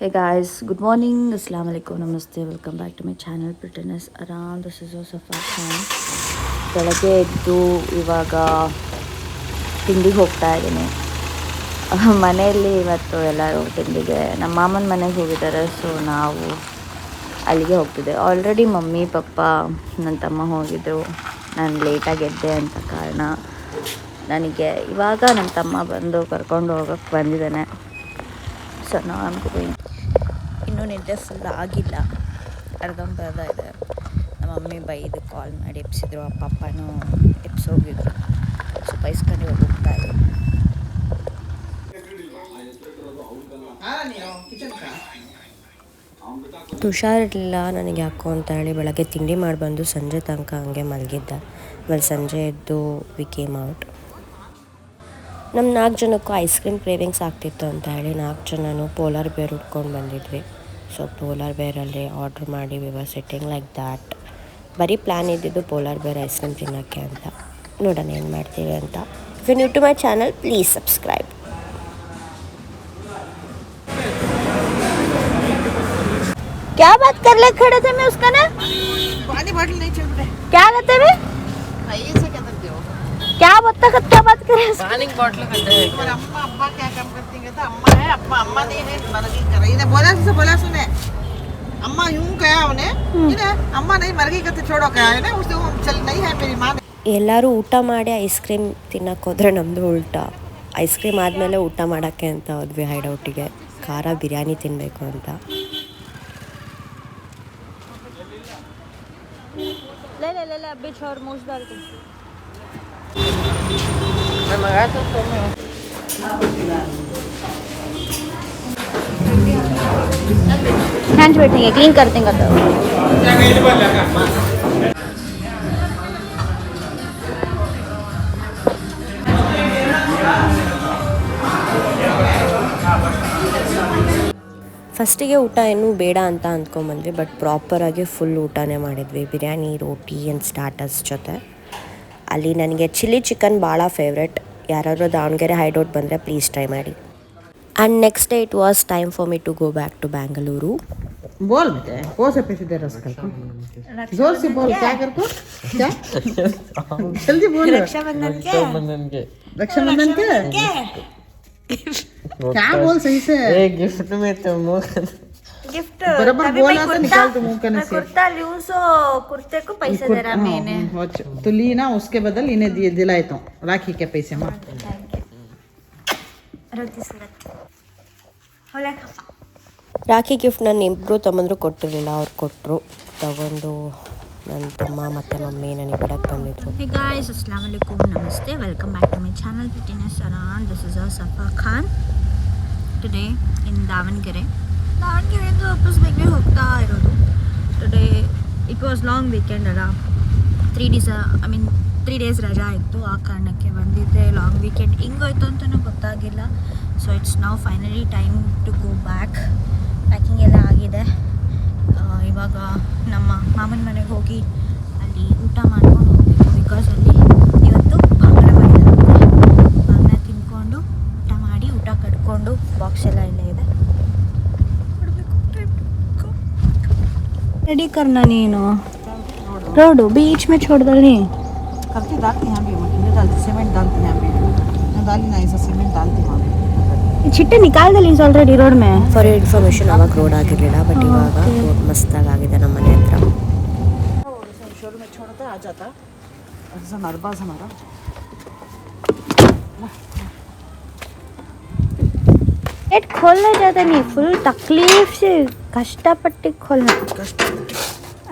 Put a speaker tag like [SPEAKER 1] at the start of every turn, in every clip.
[SPEAKER 1] Hey guys, good morning, assalamu alaikum, namaste, welcome back to my channel Prettiness Around. This is Safa Khan. ಬೆಳಗ್ಗೆ ಎದ್ದು ಇವಾಗ ತಿಂಡಿಗೆ ಹೋಗ್ತಾ ಇದ್ದೀನಿ. ಮನೆಯಲ್ಲಿ ಇವತ್ತು ಎಲ್ಲರೂ ತಿಂಡಿಗೆ ನಮ್ಮ ಮಾಮನ ಮನೆಗೆ ಹೋಗಿದ್ದಾರೆ, ಸೊ ನಾವು ಅಲ್ಲಿಗೆ ಹೋಗ್ತಿದ್ದೆ. ಆಲ್ರೆಡಿ ಮಮ್ಮಿ ಪಪ್ಪ ನನ್ನ ತಮ್ಮ ಹೋಗಿದ್ದರು. ನಾನು ಲೇಟಾಗಿ ಎದ್ದೆ ಅಂತ ಕಾರಣ ನನಗೆ ಇವಾಗ ನನ್ನ ತಮ್ಮ ಬಂದು ಕರ್ಕೊಂಡು ಹೋಗೋಕ್ಕೆ ಬಂದಿದ್ದಾನೆ. ಸೊ ನಾನು ಇನ್ನೂ ನಿದ್ದೆ ಫುಲ್ ಆಗಿಲ್ಲ, ಅರ್ಧಂಬರ್ಧ ಇದೆ. ನಮ್ಮ ಮಮ್ಮಿ ಬೈದು ಕಾಲ್ ಮಾಡಿ ಎಬ್ಸಿದ್ರು, ಆ ಪಪ್ಪನೂ ಎಬ್ಸೋಗಿದ್ರು. ಸೊ ಬೈಸ್ಕೊಂಡು ಹೋಗ್ತಾ ಇದ್ರು. ಹುಷಾರಿರಲಿಲ್ಲ ನನಗೆ ಯಾಕೋ ಅಂತ ಹೇಳಿ ಬೆಳಗ್ಗೆ ತಿಂಡಿ ಮಾಡಿ ಬಂದು ಸಂಜೆ ತನಕ ಹಂಗೆ ಮಲಗಿದ್ದೆ. ಆಮೇಲೆ ಸಂಜೆ ಎದ್ದು ವಿ ಕೇಮ್ ಔಟ್. ನಮ್ಮ 4 ಜನಕ್ಕೂ ಐಸ್ ಕ್ರೀಮ್ ಕ್ರೇವಿಂಗ್ಸ್ ಆಗ್ತಿತ್ತು ಅಂತ ಹೇಳಿ 4 ಜನನೂ ಪೋಲಾರ್ ಬೇರ್ ಉಟ್ಕೊಂಡು ಬಂದಿದ್ವಿ. ಸೊ ಪೋಲಾರ್ ಬೇರಲ್ಲಿ ಆರ್ಡ್ರ್ ಮಾಡಿ we were sitting like that. ಬರೀ ಪ್ಲ್ಯಾನ್ ಇದ್ದಿದ್ದು ಪೋಲಾರ್ ಬೇರ್ ಐಸ್ ಕ್ರೀಮ್ ತಿನ್ನೋಕ್ಕೆ ಅಂತ. ನೋಡೋಣ ಏನು ಮಾಡ್ತೀವಿ ಅಂತ. If you new to my channel please subscribe. क्या बात कर ले खड़े थे मैं उसका ना
[SPEAKER 2] पानी बॉटल नहीं चल रहे
[SPEAKER 1] क्या कहते हैं
[SPEAKER 2] ऐसे क्या करते हो
[SPEAKER 1] क्या बात कर रहे हैं
[SPEAKER 2] पानी बॉटल करते हैं और अम्मा अब्बा क्या काम करती है? तो अम्मा है, अब्बा अम्मा नहीं है, मर गई कर रही है। बोला सुने अम्मा यूं कहा उन्हें इन्हें अम्मा नहीं मर गई करते छोड़ो कहा है ना उससे चल नहीं है मेरी माँ।
[SPEAKER 1] ಎಲ್ಲರೂ ಊಟ ಮಾಡಿ ಐಸ್ ಕ್ರೀಮ್ ತಿನ್ನಕ್ಕೆ ಹೋದರೆ ನಮ್ಮದು ಉಲ್ಟಾ. ಐಸ್ ಕ್ರೀಮ್ ಆದಮೇಲೆ ಊಟ ಮಾಡೋಕ್ಕೆ ಅಂತ ಹೋದ್ವಿ ಹೈಡೌಟಿಗೆ. ಖಾರ ಬಿರಿಯಾನಿ ತಿನ್ನಬೇಕು ಅಂತ. ले अभी छोड़ मूछ डाल दे.
[SPEAKER 2] मैं मंगाया था तो मैं
[SPEAKER 1] हैंड्स बैठेंगे क्लीन कर देंगे तो ಫಸ್ಟಿಗೆ ಊಟ ಏನೂ ಬೇಡ ಅಂತ ಅಂದ್ಕೊಂಬಂದ್ವಿ, ಬಟ್ ಪ್ರಾಪರಾಗಿ ಫುಲ್ ಊಟನೇ ಮಾಡಿದ್ವಿ. ಬಿರಿಯಾನಿ, ರೋಟಿ ಆ್ಯಂಡ್ ಸ್ಟಾರ್ಟರ್ಸ್ ಜೊತೆ. ಅಲ್ಲಿ ನನಗೆ ಚಿಲ್ಲಿ ಚಿಕನ್ ಭಾಳ ಫೇವ್ರೆಟ್. ಯಾರಾದರೂ ದಾವಣಗೆರೆ ಹೈಡೌಟ್ ಬಂದರೆ ಪ್ಲೀಸ್ ಟ್ರೈ ಮಾಡಿ. And next day it was time for me to go back to Bangalore.
[SPEAKER 2] बोल बेटे कौन से पैसे दे रहा है? जोर से बोल क्या कर को क्या जल्दी बोल। रक्षाबंधन के क्या बोल सही से
[SPEAKER 3] गिफ्ट में तो
[SPEAKER 1] गिफ्ट
[SPEAKER 2] बराबर बोला तो निकाल तो मुंह करने से
[SPEAKER 1] कुर्ता लूं सो कुर्ते को पैसे दे रहा मैंने
[SPEAKER 2] तो ली ना, उसके बदल इन्हें दिए दिलाए तो राखी के पैसे मां
[SPEAKER 1] ರಾಖಿ ಗಿಫ್ಟ್ ನಾನು ಇಬ್ಬರು ತಮ್ಮಂದರು ಕೊಟ್ಟಿರಲಿಲ್ಲ, ಅವ್ರು ಕೊಟ್ಟರು. ತಗೊಂಡು ನನ್ನ ತಮ್ಮ ಮತ್ತು ಮಮ್ಮಿ ನನಗೆ ಬಿಡಕ್ಕೆ ಬಂದಿದ್ರು. ಹೇ ಗಾಯ್ಸ್, ಅಸ್ಸಲಾಮು ಅಲೈಕುಮ್, ನಮಸ್ತೆ, welcome back to my channel prettiness around. This is Safa Khan. Today in ದಾವಣಗೆರೆಯಿಂದ ವಾಪಸ್ ಬೆಂಗಳೂರು ಹೋಗ್ತಾ ಇರೋದು. Today it was long weekend ಅಲ್ಲ, 3 ಡೇಸ್ ರಜಾ ಇತ್ತು. ಆ ಕಾರಣಕ್ಕೆ ಬಂದಿದ್ದೆ. ಲಾಂಗ್ ವೀಕೆಂಡ್ ಹಿಂಗೋಯ್ತು ಅಂತಲೂ ಗೊತ್ತಾಗಿಲ್ಲ. So it's now finally time to go back. Packing ಎಲ್ಲ ಆಗಿದೆ. ಇವಾಗ ನಮ್ಮ ಮಾಮನ ಮನೆಗೆ ಹೋಗಿ ಅಲ್ಲಿ ಊಟ ಮಾಡ್ಕೊಂಡು ಹೋಗಬೇಕು. ಬಿಕಾಸ್ ಅಲ್ಲಿ ಇವತ್ತು ಬಾಂಗ್ಡ ಮಾಡಿದ್ದಾರೆ. ಬಾಂಗ್ಡ ತಿನ್ಕೊಂಡು ಊಟ ಮಾಡಿ ಊಟ ಕಟ್ಕೊಂಡು ಬಾಕ್ಸ್ ಎಲ್ಲ ಇಲ್ಲೇ ಇದೆ. ರೆಡಿ ಕರ್ನ ನೀನು रोडू बीच में छोड़ डालनी
[SPEAKER 2] करती डालती यहाँ भी मशीन डालती सीमेंट डालती यहाँ भी मैं डाली ना ऐसा सीमेंट डालती वहाँ भी
[SPEAKER 1] ಚಿಟ್ಟೆ ನಿಕಾಲ್ ದಲಿ ಆಲ್ರೆಡಿ ರೋಡ್ ಮೇ. ಫಾರ್ ಇನ್ಫಾರ್ಮೇಷನ್ ಅವಾಗ ರೋಡ್ ಆಗಿರಲಿಲ್ಲ, ಬಟ್ ಇವಾಗ ರೋಡ್ ಮಸ್ತಾಗಿದೆ ನಮ್ಮ ಮನೆ ಹತ್ರ.
[SPEAKER 2] शोरूम में छोड़ता आ जाता नरबाज हमारा
[SPEAKER 1] गेट खोलना चाहता नहीं, फुल तकलीफ से कष्टपट्टी खोलना.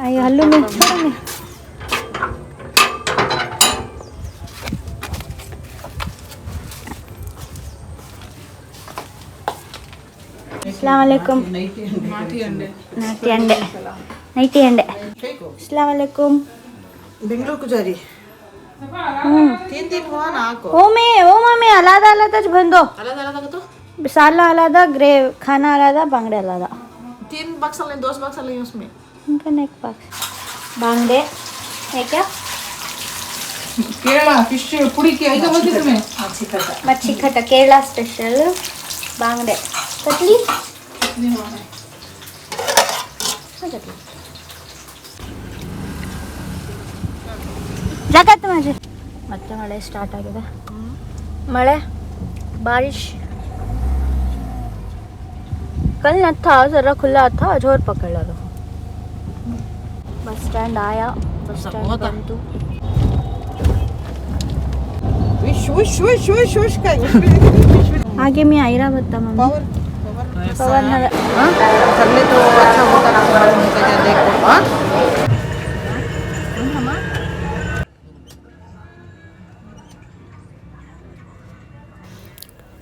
[SPEAKER 1] अयो हल्लू में छोड़ने. अस्सलामुअलैकुम. नैटी अंडे. अस्सलामुअलैकुम.
[SPEAKER 2] बेंगलुरु को जा रही 3 दिन हुआ ना को
[SPEAKER 1] ओ मम्मी अलादा बंदो
[SPEAKER 2] अलग तो
[SPEAKER 1] साला अलादा ग्रे खाना अलादा बांगड़े अलादा
[SPEAKER 2] 3 बक्स ले 2 बक्स ले उसमें
[SPEAKER 1] उनका नेक बक्स बांगड़े है क्या
[SPEAKER 2] केरला फिश पुड़ी के ऐसा बोलते तुम्हें
[SPEAKER 1] मच्छी खट्टा केरला स्पेशल बांगड़े कतली ಜಾಕತ್ತು ಮಾಜಿ ಮತ್ತೆ ಮಳೆ ಸ್ಟಾರ್ಟ್ ಆಗಿದೆ. ಮಳೆ बारिश कल न था, ज़रा खुला था, जोर पकड़ लो. बस स्टैंड आया, बस स्टैंड बंतु. आगे मैं आयरा बता मम्मी. पवन
[SPEAKER 2] करले तो अच्छा होता ना, देखो. हाँ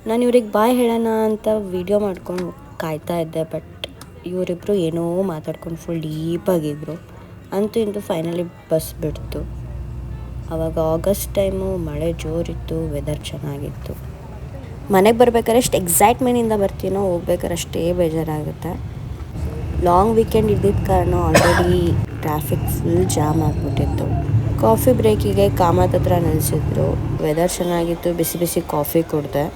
[SPEAKER 1] ನಾನು ಇವ್ರಿಗೆ ಬಾಯ್ ಹೇಳೋಣ ಅಂತ ವಿಡಿಯೋ ಮಾಡ್ಕೊಂಡು ಕಾಯ್ತಾ ಇದ್ದೆ. ಬಟ್ ಇವರಿಬ್ಬರು ಏನೋ ಮಾತಾಡ್ಕೊಂಡು ಫುಲ್ ಡೀಪಾಗಿದ್ದರು. ಅಂತೂ ಇಂತೂ ಫೈನಲಿ ಬಸ್ ಬಿಡ್ತು. ಆವಾಗ ಆಗಸ್ಟ್ ಟೈಮು, ಮಳೆ ಜೋರಿತ್ತು, ವೆದರ್ ಚೆನ್ನಾಗಿತ್ತು. ಮನೆಗೆ ಬರ್ಬೇಕಾದ್ರೆ ಎಷ್ಟು ಎಕ್ಸೈಟ್ಮೆಂಟಿಂದ ಬರ್ತೀನೋ, ಹೋಗ್ಬೇಕಾದ್ರೆ ಅಷ್ಟೇ ಬೇಜಾರಾಗುತ್ತೆ. ಲಾಂಗ್ ವೀಕೆಂಡ್ ಇದ್ದಿದ್ದ ಕಾರಣ ಆಲ್ರೆಡಿ ಟ್ರಾಫಿಕ್ ಫುಲ್ ಜಾಮ್ ಆಗಿಬಿಟ್ಟಿತ್ತು. ಕಾಫಿ ಬ್ರೇಕಿಗೆ ಕಾಮತ್ ಹತ್ರ ನಿಲ್ಲಿಸಿದ್ರು. ವೆದರ್ ಚೆನ್ನಾಗಿತ್ತು, ಬಿಸಿ ಬಿಸಿ ಕಾಫಿ ಕುಡಿದೆ.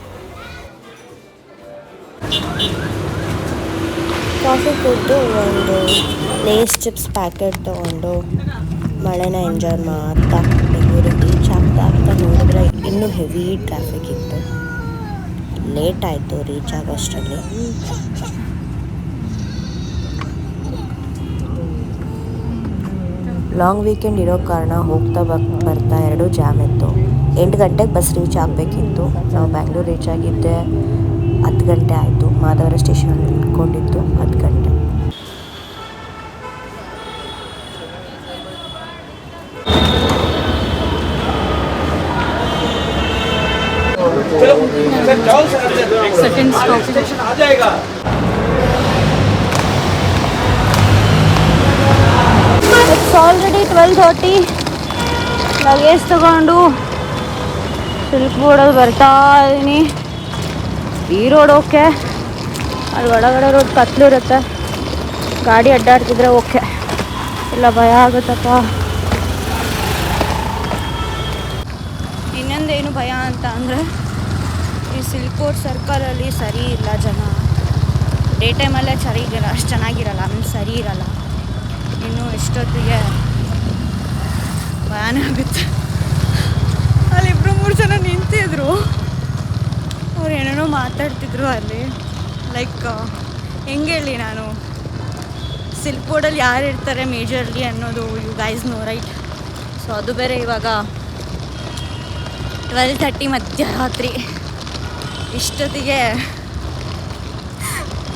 [SPEAKER 1] ಕಾಫಿ ಕುಡಿದು ಒಂದು ಲೇಸ್ ಚಿಪ್ಸ್ ಪ್ಯಾಕೆಟ್ ತೊಗೊಂಡು ಮಳೆನ ಎಂಜಾಯ್ ಮಾಡ್ತಾ ಬೆಂಗಳೂರಿಗೆ ರೀಚ್ ಆಗ್ತಾ ನೋಡಿದ್ರೆ ಇನ್ನೂ ಹೆವಿ ಟ್ರಾಫಿಕ್ ಇತ್ತು. ಲೇಟ್ ಆಯಿತು ರೀಚ್ ಆಗೋಷ್ಟರಲ್ಲಿ. ಲಾಂಗ್ ವೀಕೆಂಡ್ ಇರೋ ಕಾರಣ ಹೋಗ್ತಾ ಬರ್ತಾ ಎರಡೂ ಜಾಮ್ ಇತ್ತು. 8 ಗಂಟೆಗೆ ಬಸ್ ರೀಚ್ ಆಗಬೇಕಿತ್ತು. ನಾವು ಬ್ಯಾಂಗ್ಳೂರು ರೀಚ್ ಆಗಿದ್ದೆ 10 ಗಂಟೆ ಆಯಿತು. ಮಾಧವರ ಸ್ಟೇಷನಲ್ಲಿ ನಿಂತ್ಕೊಂಡಿದ್ದು 10 ಗಂಟೆ. It's already 12:30. ಲಗೇಜ್ ತಗೊಂಡು ಸಿಲ್ಕ್ ಬೋರ್ಡಲ್ಲಿ ಬರ್ತಾ ಇದ್ದೀನಿ. ಈ ರೋಡ್ ಓಕೆ, ಅಲ್ಲಿ ಒಳಗಡೆ ರೋಡ್ ಕತ್ಲಿರುತ್ತೆ. ಗಾಡಿ ಅಡ್ಡಾಡ್ತಿದ್ರೆ ಓಕೆ, ಇಲ್ಲ ಭಯ ಆಗುತ್ತಪ್ಪ. ಇನ್ನೊಂದೇನು ಭಯ ಅಂತ ಅಂದರೆ ಈ ಸಿಲ್ಕ್ ಬೋರ್ಡ್ ಸರ್ಕಲಲ್ಲಿ ಸರಿ ಇಲ್ಲ ಜನ. ಡೇ ಟೈಮಲ್ಲೇ ಸರಿಗಿರಲ್ಲ, ಅಷ್ಟು ಚೆನ್ನಾಗಿರಲ್ಲ, ಆಮೇಲೆ ಸರಿ ಇರಲ್ಲ. ಇನ್ನು ಎಷ್ಟೊತ್ತಿಗೆ ಭಯನೇ ಆಗುತ್ತೆ. ಅಲ್ಲಿ 2-3 ಜನ ನಿಂತಿದ್ರು. ಅವ್ರು ಏನೇನೋ ಮಾತಾಡ್ತಿದ್ರು ಅಲ್ಲಿ. ಲೈಕ್ ಹೆಂಗೆ ಹೇಳಿ, ನಾನು ಸಿಲ್ಕ್ ಬೋರ್ಡಲ್ಲಿ ಯಾರು ಇರ್ತಾರೆ ಮೇಜರ್ಲಿ ಅನ್ನೋದು you guys know right. So ಅದು ಬೇರೆ ಇವಾಗ 12:30 ಮಧ್ಯರಾತ್ರಿ. ಇಷ್ಟೊತ್ತಿಗೆ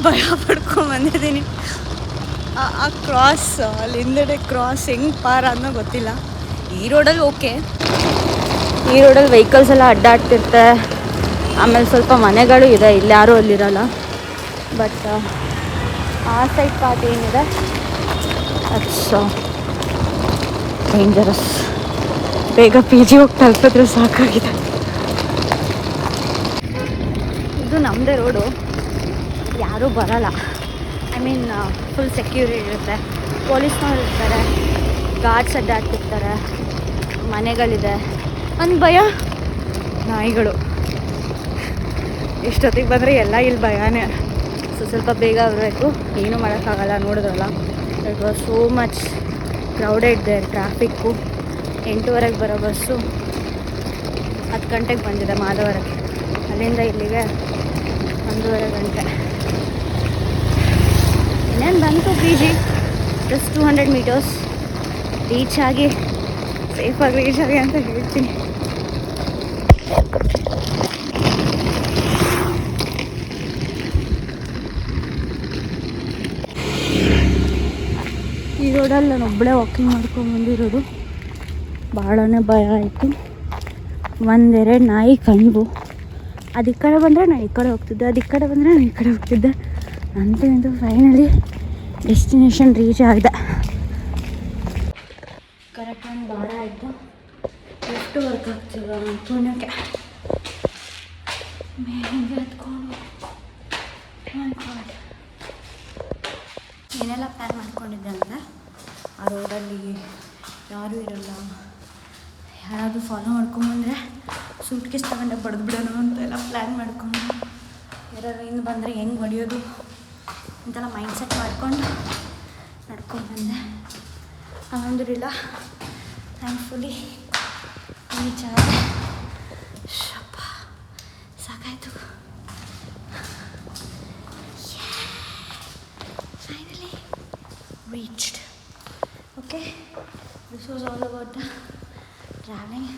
[SPEAKER 1] ಭಯ ಪಡ್ಕೊಂಬಂದಿದ್ದೀನಿ. ಆ ಕ್ರಾಸ್, ಅಲ್ಲಿ ಹಿಂದೆಡೆ ಕ್ರಾಸ್ ಹೆಂಗೆ ಪಾರ ಅನ್ನೋ ಗೊತ್ತಿಲ್ಲ. ಈ ರೋಡಲ್ಲಿ ಓಕೆ, ಈ ರೋಡಲ್ಲಿ ವೆಹಿಕಲ್ಸ್ ಎಲ್ಲ ಅಡ್ಡಾಡ್ತಿರ್ತೆ. ಆಮೇಲೆ ಸ್ವಲ್ಪ ಮನೆಗಳು ಇದೆ, ಇಲ್ಲಿ ಯಾರೂ ಅಲ್ಲಿರಲ್ಲ. ಬಟ್ ಆ ಸೈಡ್ ಪಾರ್ಟ್ ಏನಿದೆ ಅಟ್ಸ್ ಡೇಂಜರಸ್. ಬೇಗ PG ಹೋಗಿ ತಲುಪಿದ್ರೆ ಸಾಕಾಗಿದೆ. ಇದು ನಮ್ಮದೇ ರೋಡು, ಯಾರೂ ಬರಲ್ಲ. ಐ ಮೀನ್ ಫುಲ್ ಸೆಕ್ಯೂರಿಟಿ ಇರುತ್ತೆ, ಪೊಲೀಸ್ನವ್ರು ಇರ್ತಾರೆ, ಗಾರ್ಡ್ಸ್ ಅಡ್ಡಾಡ್ತಿರ್ತಾರೆ, ಮನೆಗಳಿದೆ. ಒಂದು ಭಯ, ನಾಯಿಗಳು. ಇಷ್ಟೊತ್ತಿಗೆ ಬಂದರೆ ಎಲ್ಲ ಇಲ್ಲಿ ಭಯನೇ. ಸ್ವಲ್ಪ ಬೇಗ ಬರಬೇಕು, ಏನೂ ಮಾಡೋಕ್ಕಾಗಲ್ಲ. ನೋಡಿದ್ರಲ್ಲ, it was so much crowded there. Traffic 8:30ಗೆ ಬರೋ ಬಸ್ಸು 10 ಗಂಟೆಗೆ ಬಂದಿದೆ ಮಾಧವರಕ್ಕೆ. ಅಲ್ಲಿಂದ ಇಲ್ಲಿಗೆ 1.5 ಗಂಟೆ. ಇನ್ನೇನು ಬಂತು PG, ಜಸ್ಟ್ 200 ಮೀಟರ್ಸ್. ರೀಚ್ ಆಗಿ ಸೇಫಾಗಿ ರೀಚ್ ಆಗಿ ಅಂತ ಹೇಳ್ತೀನಿ. ಈ ರೋಡಲ್ಲಿ ನಾನು ಒಬ್ಬಳೇ ವಾಕಿಂಗ್ ಮಾಡ್ಕೊಂಡು ಬಂದಿರೋದು. ಭಾಳನೇ ಭಯ ಆಯಿತು. 1-2 ನಾಯಿ ಕಂಡು. ಅದು ಈ ಕಡೆ ಬಂದರೆ ನಾನು ಈ ಕಡೆ ಹೋಗ್ತಿದ್ದೆ, ಅದು ಈ ಕಡೆ ಬಂದರೆ ನಾನು ಈ ಕಡೆ ಹೋಗ್ತಿದ್ದೆ. ಅಂತೂ ಫೈನಲಿ ಡೆಸ್ಟಿನೇಷನ್ ರೀಚ್ ಆಗಿದೆ. ಕರೆಕ್ಟ್ ಒಂದು ಭಾಳ ಆಯಿತು. ಎಷ್ಟು ವರ್ಕ್ ಆಗ್ತಿಲ್ಲ ಪುಣ್ಯಕ್ಕೆ. ಮೇಲಿಂದ ಎತ್ಕೊಂಡು ಏನೆಲ್ಲ ಪ್ಲ್ಯಾನ್ ಮಾಡ್ಕೊಂಡಿದ್ದೆ ಅಂದರೆ, ಆ ರೋಡಲ್ಲಿ ಯಾರೂ ಇರೋಲ್ಲ, ಯಾರಾದರೂ ಫಾಲೋ ಮಾಡ್ಕೊಂಬಂದರೆ ಸೂಟ್ ಕೇಸ್ ತಗೊಂಡೆ ಬಡ್ದು ಬಿಡೋಣ ಅಂತೆಲ್ಲ ಪ್ಲ್ಯಾನ್ ಮಾಡ್ಕೊಂಡು. ಯಾರು ಇನ್ನು ಬಂದರೆ ಹೆಂಗೆ ಹೊಡೆಯೋದು ಅಂತೆಲ್ಲ ಮೈಂಡ್ ಸೆಟ್ ಮಾಡ್ಕೊಂಡು ನಡ್ಕೊಂಡು ಬಂದೆ. ಅಲ್ಹಮ್ದುಲಿಲ್ಲಾ ಥ್ಯಾಂಕ್ಫುಲಿ ರೀಚ್ ಆದ. ಶಪ್ಪ ಸಾಕಾಯಿತು. Finally reached. Okay, this was all about the travelling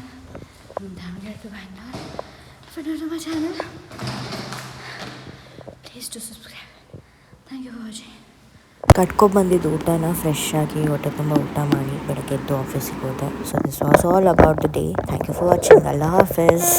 [SPEAKER 1] from Davangere to Bangalore. If you're new to my channel, please do subscribe. Thank you for watching.
[SPEAKER 3] ಕಟ್ಕೊಬಂದಿದ್ದು ಊಟನ ಫ್ರೆಶ್ ಆಗಿ ಹೊಟ್ಟೆ ತುಂಬ ಊಟ ಮಾಡಿ ಬೆಳಗ್ಗೆ ಎದ್ದು ಆಫೀಸಿಗೆ ಹೋದೆ. So this was all about the day. Thank you for watching. ಅಲ್ಲಾ ಹಾಫಿಸ್.